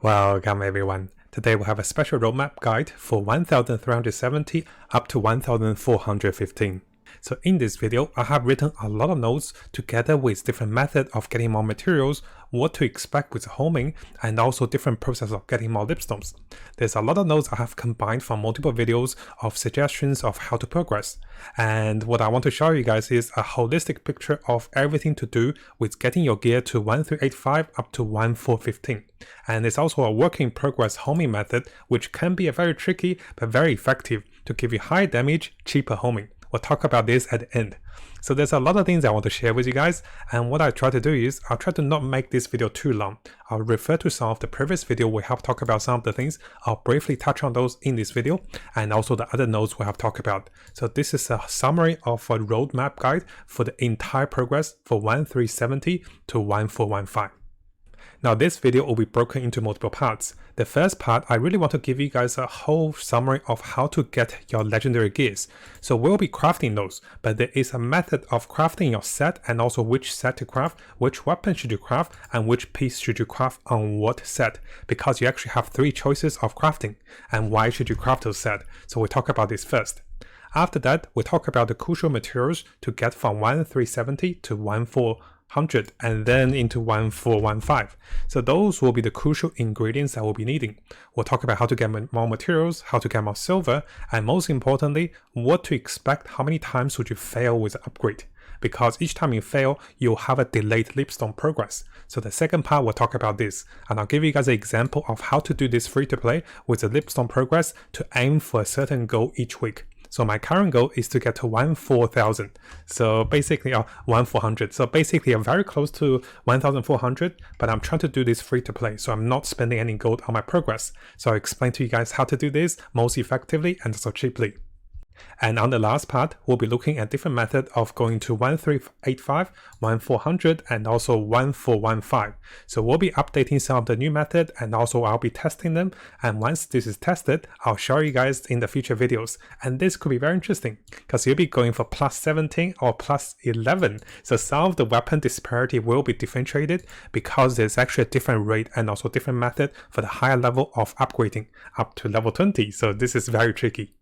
Welcome everyone. Today we have a special roadmap guide for 1370 up to 1415. So in this video, I have written a lot of notes together with different methods of getting more materials, what to expect with homing, and also different process of getting more lipstones. There's a lot of notes I have combined from multiple videos of suggestions of how to progress. And what I want to show you guys is a holistic picture of everything to do with getting your gear to 1385 up to 1415. And it's also a work in progress homing method, which can be a very tricky but very effective to give you high damage, cheaper homing. We'll talk about this at the end. So there's a lot of things I want to share with you guys, and what I try to do is I'll try to not make this video too long. I'll refer to some of the previous video we have talked about some of the things. I'll briefly touch on those in this video, and also the other notes we have talked about. So this is a summary of a roadmap guide for the entire progress for 1370 to 1415. Now this video will be broken into multiple parts. The first part, I really want to give you guys a whole summary of how to get your legendary gears. So we'll be crafting those, but there is a method of crafting your set and also which set to craft, which weapon should you craft, and which piece should you craft on what set, because you actually have 3 choices of crafting, and why should you craft those set. So we'll talk about this first. After that, we'll talk about the crucial materials to get from 1370 to 1400 and then into 1415. So those will be the crucial ingredients that we'll be needing. We'll talk about how to get more materials, how to get more silver, and most importantly, what to expect, how many times would you fail with the upgrade. Because each time you fail, you'll have a delayed lipstone progress. So the second part, we'll talk about this, and I'll give you guys an example of how to do this free to play with the lipstone progress to aim for a certain goal each week. So my current goal is to get to 14,000. So basically, 1400. So basically, I'm very close to 1,400, but I'm trying to do this free to play. So I'm not spending any gold on my progress. So I'll explain to you guys how to do this most effectively and also cheaply. And on the last part, we'll be looking at different methods of going to 1385, 1400, and also 1415. So we'll be updating some of the new method, and also I'll be testing them. And once this is tested, I'll show you guys in the future videos. And this could be very interesting because you'll be going for plus 17 or plus 11. So some of the weapon disparity will be differentiated because there's actually a different rate and also different method for the higher level of upgrading up to level 20. So this is very tricky.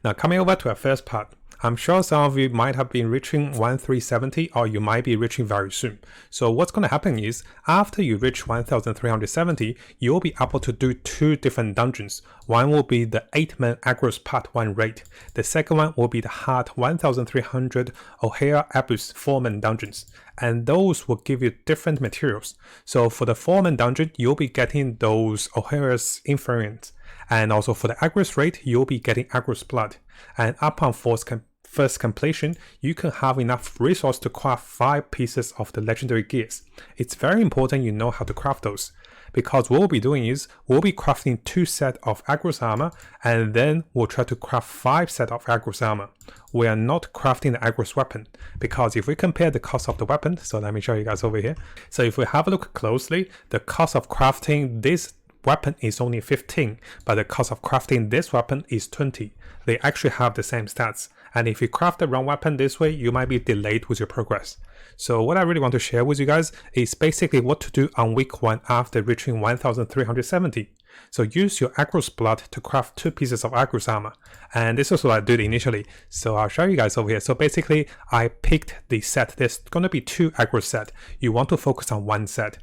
Now coming over to our first part, I'm sure some of you might have been reaching 1370 or you might be reaching very soon. So what's going to happen is after you reach 1370, you'll be able to do 2 different dungeons. One will be the 8-man Agros Part 1 raid. The second one will be the hard 1300 O'Hare Abyss 4-man dungeons. And those will give you different materials. So for the 4-man dungeon, you'll be getting those O'Hare's Inferiors. And also for the Agros raid, you'll be getting Agros Blood. And upon first completion, you can have enough resource to craft 5 pieces of the legendary gears. It's very important you know how to craft those, because what we'll be doing is we'll be crafting 2 sets of Agros armor, and then we'll try to craft 5 sets of Agros armor. We are not crafting the Agros weapon, because if we compare the cost of the weapon, so let me show you guys over here. So if we have a look closely, the cost of crafting this weapon is only 15, but the cost of crafting this weapon is 20. They actually have the same stats, and if you craft the wrong weapon this way, you might be delayed with your progress. So what I really want to share with you guys is basically what to do on week 1 after reaching 1370. So use your Agros Blood to craft 2 pieces of Agros armor, and this is what I did initially. So I'll show you guys over here. So basically I picked the set. There's going to be 2 Agros set. You want to focus on 1 set.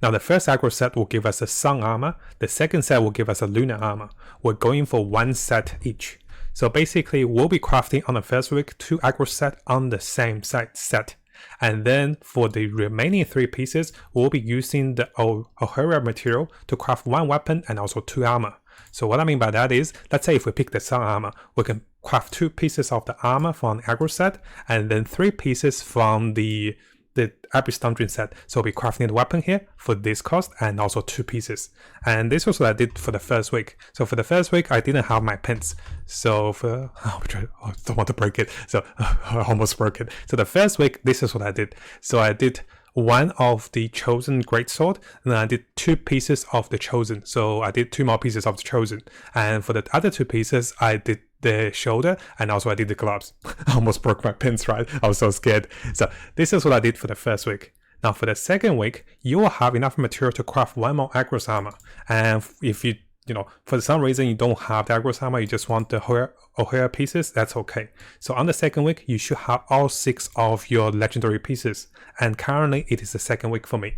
Now the first Agros set will give us a sun armor. The second set will give us a lunar armor. We're going for 1 set each. So basically we'll be crafting on the first week 2 Agros set on the same set. And then for the remaining 3 pieces, we'll be using the O'Hare material to craft 1 weapon and also 2 armor. So what I mean by that is, let's say if we pick the sun armor, we can craft 2 pieces of the armor from the Agros set, and then 3 pieces from the Abyss dungeon set. So we'll be crafting the weapon here for this cost and also 2 pieces. And this was what I did for the first week. So for the first week, I didn't have my pins. So I don't want to break it. So I almost broke it. So the first week, this is what I did. So I did 1 of the Chosen Greatsword, and then I did 2 pieces of the Chosen. So I did 2 more pieces of the Chosen. And for the other 2 pieces, I did the shoulder, and also I did the gloves. I almost broke my pins, right? I was so scared. So this is what I did for the first week. Now for the second week, you will have enough material to craft one more Agros armor. And if you for some reason you don't have the Agros armor, you just want the O'Hare pieces, that's okay. So on the second week, you should have all 6 of your legendary pieces. And currently it is the second week for me.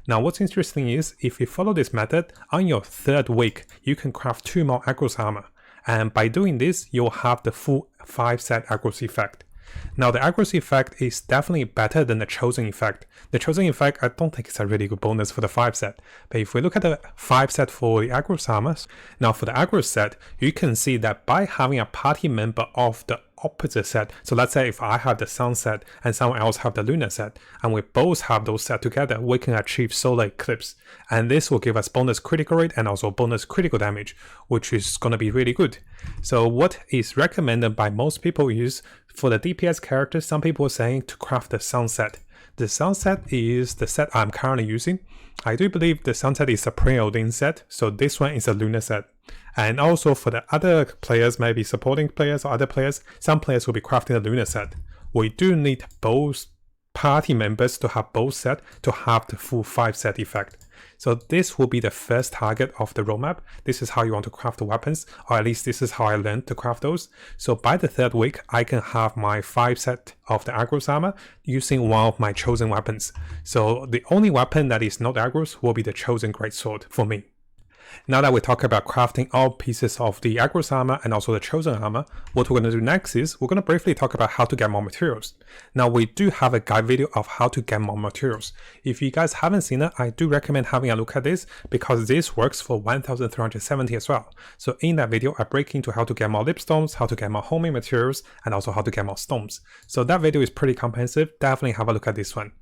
Now what's interesting is, if you follow this method, on your third week, you can craft 2 more Agros armor. And by doing this, you'll have the full 5-set Agros effect. Now the Agros effect is definitely better than the Chosen effect. The Chosen effect, I don't think it's a really good bonus for the 5-set. But if we look at the 5-set for the Agros armors, now for the Agros set, you can see that by having a party member of the opposite set, so let's say if I have the Sun set and someone else have the Lunar set, and we both have those set together, we can achieve Solar Eclipse. And this will give us bonus critical rate and also bonus critical damage, which is going to be really good. So what is recommended by most people is, for the DPS characters, some people are saying to craft the Sunset. The Sunset is the set I'm currently using. I do believe the Sunset is a preordained set, so this one is a Lunar set. And also for the other players, maybe supporting players or other players, some players will be crafting the Lunar set. We do need both party members to have both set to have the full 5-set effect. So this will be the first target of the roadmap. This is how you want to craft the weapons, or at least this is how I learned to craft those. So by the third week, I can have my 5-set of the Agros armor using one of my chosen weapons. So the only weapon that is not Agros will be the Chosen Greatsword for me. Now that we talk about crafting all pieces of the Agros armor and also the Chosen armor, what we're going to do next is we're going to briefly talk about how to get more materials. Now we do have a guide video of how to get more materials. If you guys haven't seen it, I do recommend having a look at this because this works for 1370 as well. So in that video, I break into how to get more lipstones, how to get more homing materials, and also how to get more stones. So that video is pretty comprehensive. Definitely have a look at this one.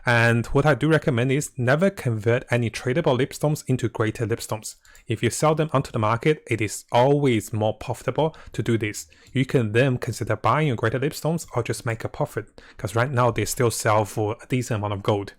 And what I do recommend is never convert any tradable lipstones into greater lipstones. If you sell them onto the market, it is always more profitable to do this. You can then consider buying your greater lipstones or just make a profit, because right now they still sell for a decent amount of gold.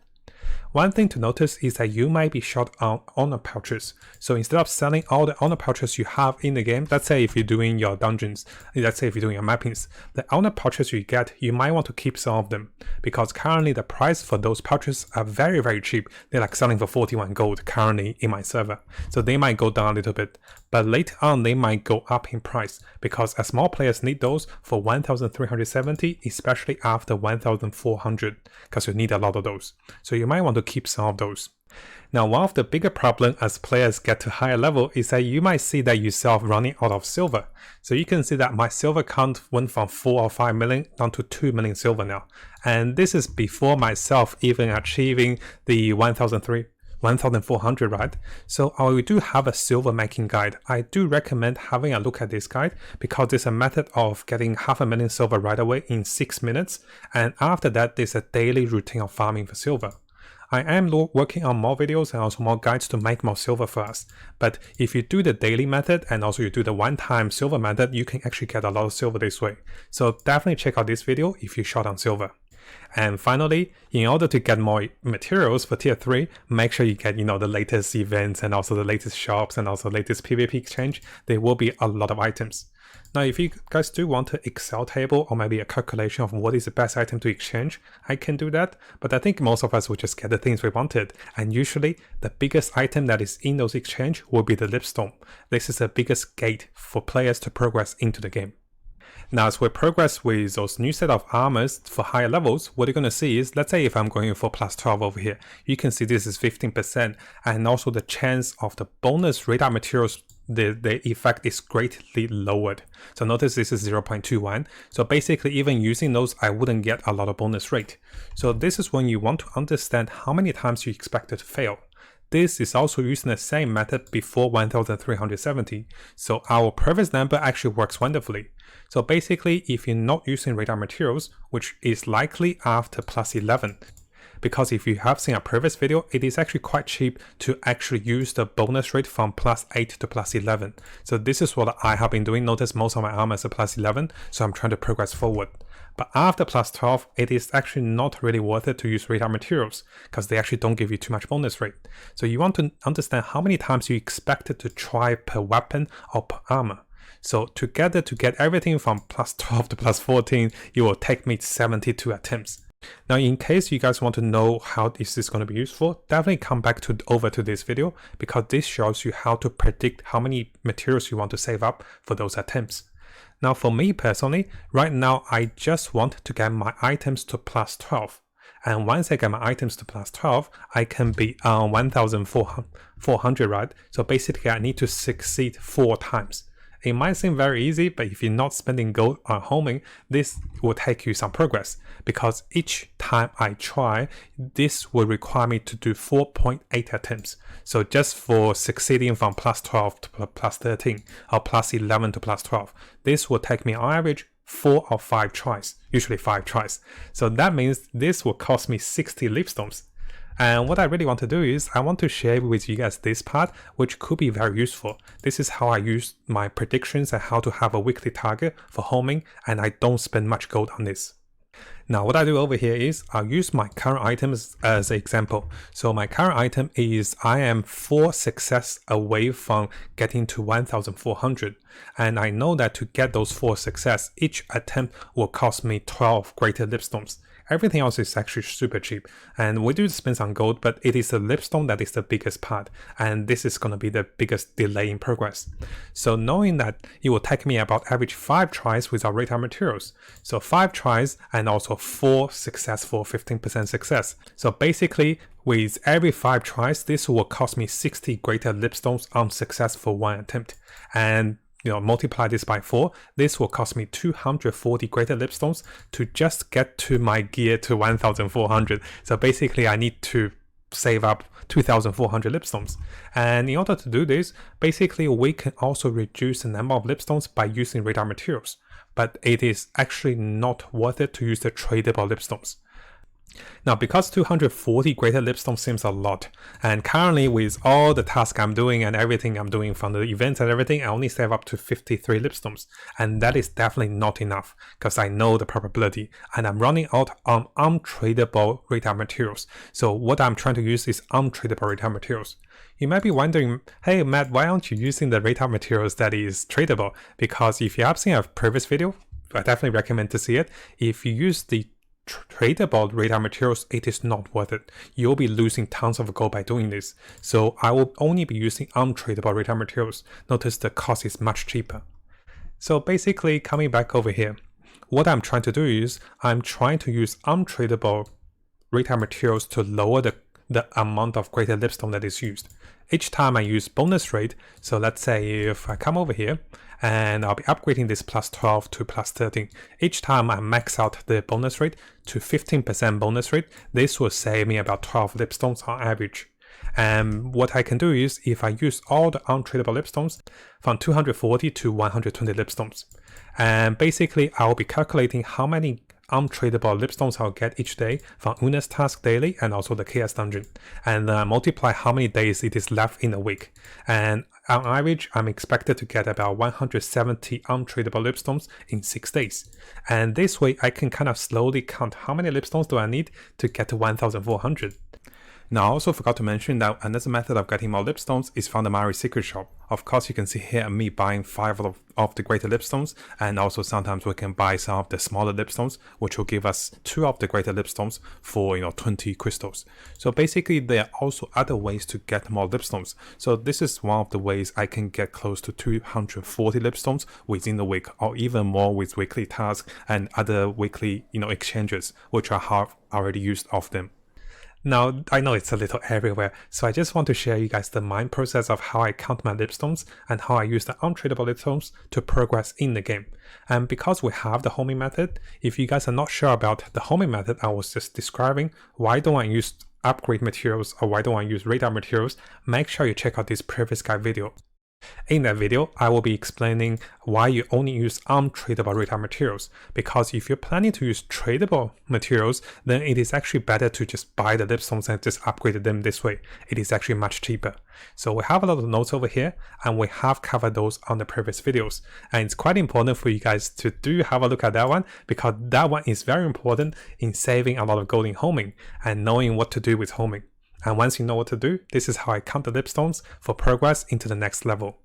One thing to notice is that you might be short on honor pouches. So instead of selling all the honor pouches you have in the game, let's say if you're doing your dungeons, let's say if you're doing your mappings, the honor pouches you get, you might want to keep some of them, because currently the price for those pouches are very, very cheap. They're like selling for 41 gold currently in my server. So they might go down a little bit, but later on they might go up in price, because as more players need those for 1370, especially after 1400, because you need a lot of those. So you might want to keep some of those. Now, one of the bigger problems as players get to higher level is that you might see that yourself running out of silver. So you can see that my silver count went from 4 or 5 million down to 2 million silver now. And this is before myself even achieving the 1400, right? So we do have a silver making guide. I do recommend having a look at this guide because there's a method of getting 500,000 silver right away in 6 minutes. And after that, there's a daily routine of farming for silver. I am working on more videos and also more guides to make more silver for us. But if you do the daily method and also you do the one-time silver method, you can actually get a lot of silver this way. So definitely check out this video if you're short on silver. And finally, in order to get more materials for tier 3, make sure you get, the latest events and also the latest shops and also latest PvP exchange. There will be a lot of items. Now, if you guys do want an Excel table or maybe a calculation of what is the best item to exchange, I can do that. But I think most of us will just get the things we wanted. And usually the biggest item that is in those exchange will be the lipstone. This is the biggest gate for players to progress into the game. Now, as we progress with those new set of armors for higher levels, what you're going to see is, let's say if I'm going for plus 12 over here, you can see this is 15%, and also the chance of the bonus radar materials, the effect is greatly lowered. So notice this is 0.21. So basically, even using those, I wouldn't get a lot of bonus rate. So this is when you want to understand how many times you expect it to fail. This is also using the same method before 1370, so our previous number actually works wonderfully. So basically, if you're not using radar materials, which is likely after plus 11, because if you have seen a previous video, it is actually quite cheap to actually use the bonus rate from plus 8 to plus 11. So this is what I have been doing. Notice most of my armors are plus 11, so I'm trying to progress forward. But after plus 12, it is actually not really worth it to use radar materials because they actually don't give you too much bonus rate. So you want to understand how many times you expect it to try per weapon or per armor. So together, to get everything from plus 12 to plus 14, it will take me 72 attempts. Now, in case you guys want to know how this is going to be useful, definitely come back over to this video, because this shows you how to predict how many materials you want to save up for those attempts. Now, for me personally, right now I just want to get my items to plus 12. And once I get my items to plus 12, I can be on 1,400, right? So basically I need to succeed 4 times. It might seem very easy, but if you're not spending gold on homing, this will take you some progress, because each time I try, this will require me to do 4.8 attempts. So just for succeeding from plus 12 to plus 13 or plus 11 to plus 12, this will take me on average 4 or 5 tries, usually 5 tries. So that means this will cost me 60 lipstones. And what I really want to do is I want to share with you guys this part, which could be very useful. This is how I use my predictions and how to have a weekly target for homing, and I don't spend much gold on this. Now, what I do over here is I'll use my current items as an example. So my current item is I am 4 success away from getting to 1,400. And I know that to get those 4 success, each attempt will cost me 12 greater lipstones. Everything else is actually super cheap, and we do spend some gold, but it is the lipstone that is the biggest part, and this is going to be the biggest delay in progress. So knowing that it will take me about average 5 tries with our retail materials, so 5 tries and also 4 successful 15% success. So basically with every 5 tries, this will cost me 60 greater lipstones on success for 1 attempt, and multiply this by 4, this will cost me 240 greater lipstones to just get to my gear to 1,400. So basically I need to save up 2,400 lipstones. And in order to do this, basically we can also reduce the number of lipstones by using radar materials. But it is actually not worth it to use the tradable lipstones. Now, because 240 greater lipstone seems a lot, and currently with all the tasks I'm doing and everything I'm doing from the events and everything, I only save up to 53 lipstones, and that is definitely not enough, because I know the probability, and I'm running out on untradable retail materials. So what I'm trying to use is untradable retail materials. You might be wondering, hey Matt, why aren't you using the retail materials that is tradable? Because if you have seen a previous video, I definitely recommend to see it. If you use the tradable radar materials, it is not worth it. You'll be losing tons of gold by doing this. So I will only be using untradable radar materials. Notice the cost is much cheaper. So basically, coming back over here, what I'm trying to do is I'm trying to use untradable radar materials to lower the amount of greater lipstone that is used. Each time I use bonus rate, so let's say if I come over here and I'll be upgrading this plus 12 to plus 13. Each time I max out the bonus rate to 15% bonus rate, this will save me about 12 lipstones on average. And what I can do is if I use all the untradable lipstones from 240 to 120 lipstones, and basically I'll be calculating how many untradable lipstones I'll get each day from Una's task daily and also the KS dungeon, and multiply how many days it is left in a week. And on average, I'm expected to get about 170 untradable lipstones in 6 days. And this way I can kind of slowly count how many lipstones do I need to get to 1,400. Now, I also forgot to mention that another method of getting more lipstones is from the Mari Secret Shop. Of course, you can see here me buying 5 of the greater lipstones, and also sometimes we can buy some of the smaller lipstones, which will give us 2 of the greater lipstones for 20 crystals. So basically, there are also other ways to get more lipstones. So this is one of the ways I can get close to 240 lipstones within the week, or even more with weekly tasks and other weekly exchanges, which I have already used of them. Now, I know it's a little everywhere, so I just want to share you guys the mind process of how I count my lipstones and how I use the untradable lipstones to progress in the game. And because we have the homing method, if you guys are not sure about the homing method I was just describing, why don't I use upgrade materials or why don't I use radar materials, make sure you check out this previous guide video. In that video, I will be explaining why you only use untradable radar materials, because if you're planning to use tradable materials, then it is actually better to just buy the lipstones and just upgrade them this way. It is actually much cheaper. So we have a lot of notes over here, and we have covered those on the previous videos. And it's quite important for you guys to do have a look at that one, because that one is very important in saving a lot of gold in homing and knowing what to do with homing. And once you know what to do, this is how I count the lipstones for progress into the next level.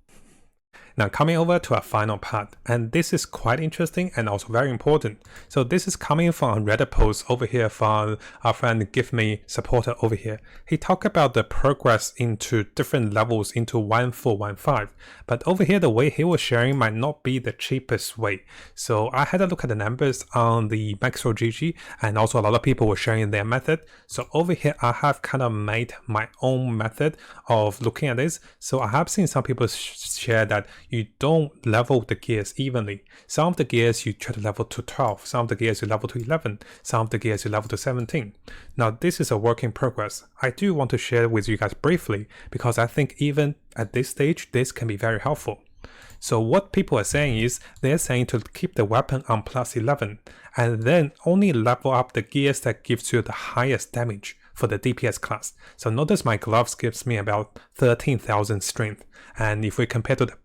Now coming over to our final part, and this is quite interesting and also very important. So this is coming from a Reddit post over here from our friend Give Me supporter over here. He talked about the progress into different levels into 1415, but over here the way he was sharing might not be the cheapest way. So I had a look at the numbers on the MaxroGG, and also a lot of people were sharing their method. So over here I have kind of made my own method of looking at this. So I have seen some people share that you don't level the gears evenly. Some of the gears you try to level to 12, some of the gears you level to 11, some of the gears you level to 17. Now this is a work in progress. I do want to share with you guys briefly because I think even at this stage this can be very helpful. So what people are saying is they're saying to keep the weapon on plus 11 and then only level up the gears that gives you the highest damage for the DPS class. So notice my gloves gives me about 13,000 strength, and if we compare to the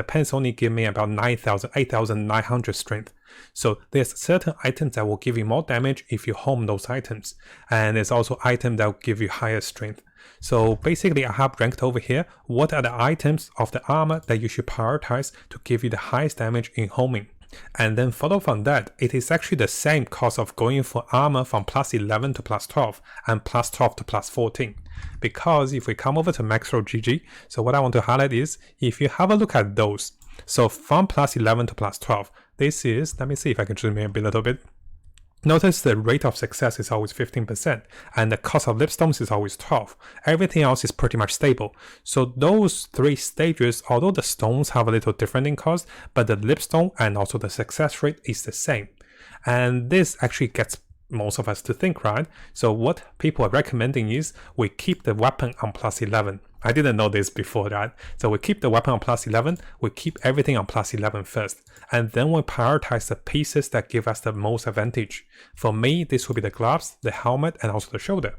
pants only give me about 8,900 strength. So there's certain items that will give you more damage if you home those items, and there's also items that will give you higher strength. So basically I have ranked over here what are the items of the armor that you should prioritize to give you the highest damage in homing. And then follow from that, it is actually the same cost of going for armor from plus 11 to plus 12 and plus 12 to plus 14. Because if we come over to MaxroGG, so what I want to highlight is, if you have a look at those, so from plus 11 to plus 12, this is, let me see if I can zoom in a little bit. Notice the rate of success is always 15% and the cost of lipstones is always 12. Everything else is pretty much stable. So those three stages, although the stones have a little different in cost, but the lipstone and also the success rate is the same. And this actually gets most of us to think, right? So what people are recommending is we keep the weapon on plus 11. I didn't know this before that. So we keep the weapon on plus 11, we keep everything on plus 11 first, and then we prioritize the pieces that give us the most advantage. For me, this will be the gloves, the helmet, and also the shoulder.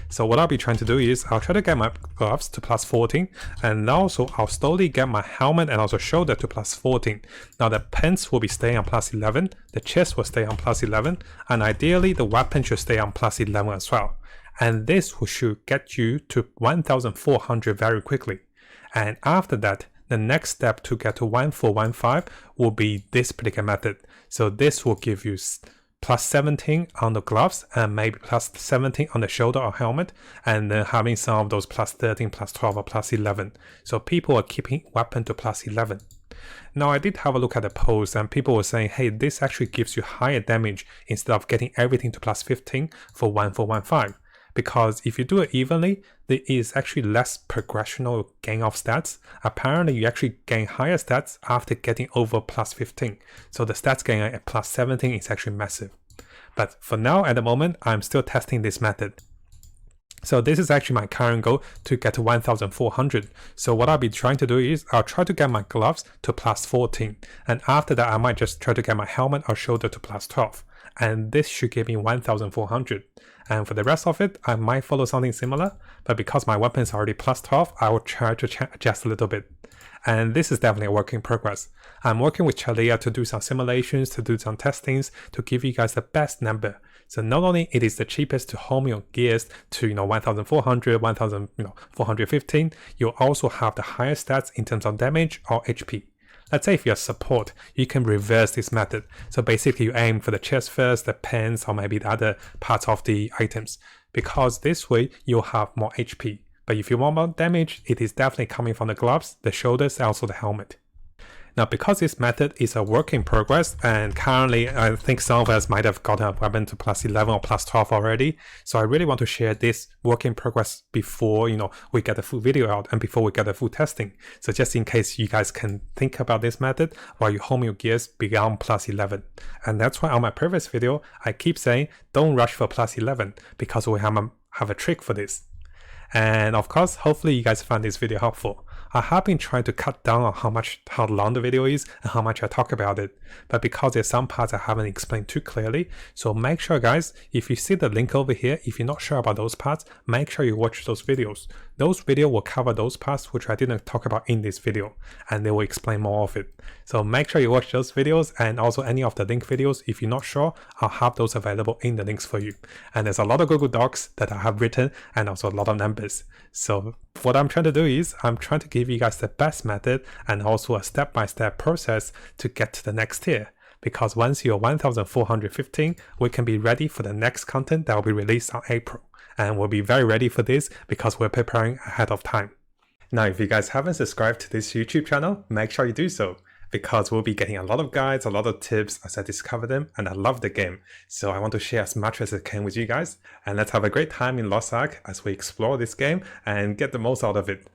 So what I'll be trying to do is I'll try to get my gloves to plus 14, and also I'll slowly get my helmet and also shoulder to plus 14. Now the pants will be staying on plus 11, the chest will stay on plus 11, and ideally the weapon should stay on plus 11 as well. And this should get you to 1400 very quickly. And after that, the next step to get to 1415 will be this particular method. So this will give you plus 17 on the gloves and maybe plus 17 on the shoulder or helmet, and then having some of those plus 13, plus 12 or plus 11. So people are keeping weapon to plus 11. Now I did have a look at the post and people were saying, hey, this actually gives you higher damage instead of getting everything to plus 15 for 1415. Because if you do it evenly, there is actually less progressional gain of stats. Apparently, you actually gain higher stats after getting over plus 15. So the stats gain at plus 17 is actually massive. But for now, at the moment, I'm still testing this method. So this is actually my current goal to get to 1400. So what I'll be trying to do is I'll try to get my gloves to plus 14. And after that, I might just try to get my helmet or shoulder to plus 12. And this should give me 1400. And for the rest of it, I might follow something similar, but because my weapon is already plus 12, I will try to adjust a little bit. And this is definitely a work in progress. I'm working with Chalea to do some simulations, to do some testings, to give you guys the best number. So not only it is the cheapest to home your gears to 1400, 1415, you also have the highest stats in terms of damage or HP. Let's say if you're support, you can reverse this method. So basically you aim for the chest first, the pants, or maybe the other parts of the items, because this way you'll have more HP. But if you want more damage, it is definitely coming from the gloves, the shoulders, and also the helmet. Now, because this method is a work in progress, and currently I think some of us might have gotten a weapon to plus 11 or plus 12 already, so I really want to share this work in progress before we get the full video out and before we get the full testing. So just in case you guys can think about this method while you home your gears beyond plus 11. And that's why on my previous video, I keep saying don't rush for plus 11 because we have a trick for this. And of course, hopefully you guys found this video helpful. I have been trying to cut down on how long the video is and how much I talk about it, but because there's some parts I haven't explained too clearly, so make sure guys, if you see the link over here, if you're not sure about those parts, make sure you watch those videos. Those videos will cover those parts which I didn't talk about in this video, and they will explain more of it. So make sure you watch those videos, and also any of the link videos. If you're not sure, I'll have those available in the links for you. And there's a lot of Google Docs that I have written, and also a lot of numbers. So what I'm trying to do is I'm trying to give you guys the best method and also a step-by-step process to get to the next tier. Because once you're 1415, we can be ready for the next content that will be released on April. And we'll be very ready for this because we're preparing ahead of time. Now, if you guys haven't subscribed to this YouTube channel, make sure you do so, because we'll be getting a lot of guides, a lot of tips as I discover them, and I love the game. So I want to share as much as I can with you guys, and let's have a great time in Lost Ark as we explore this game and get the most out of it.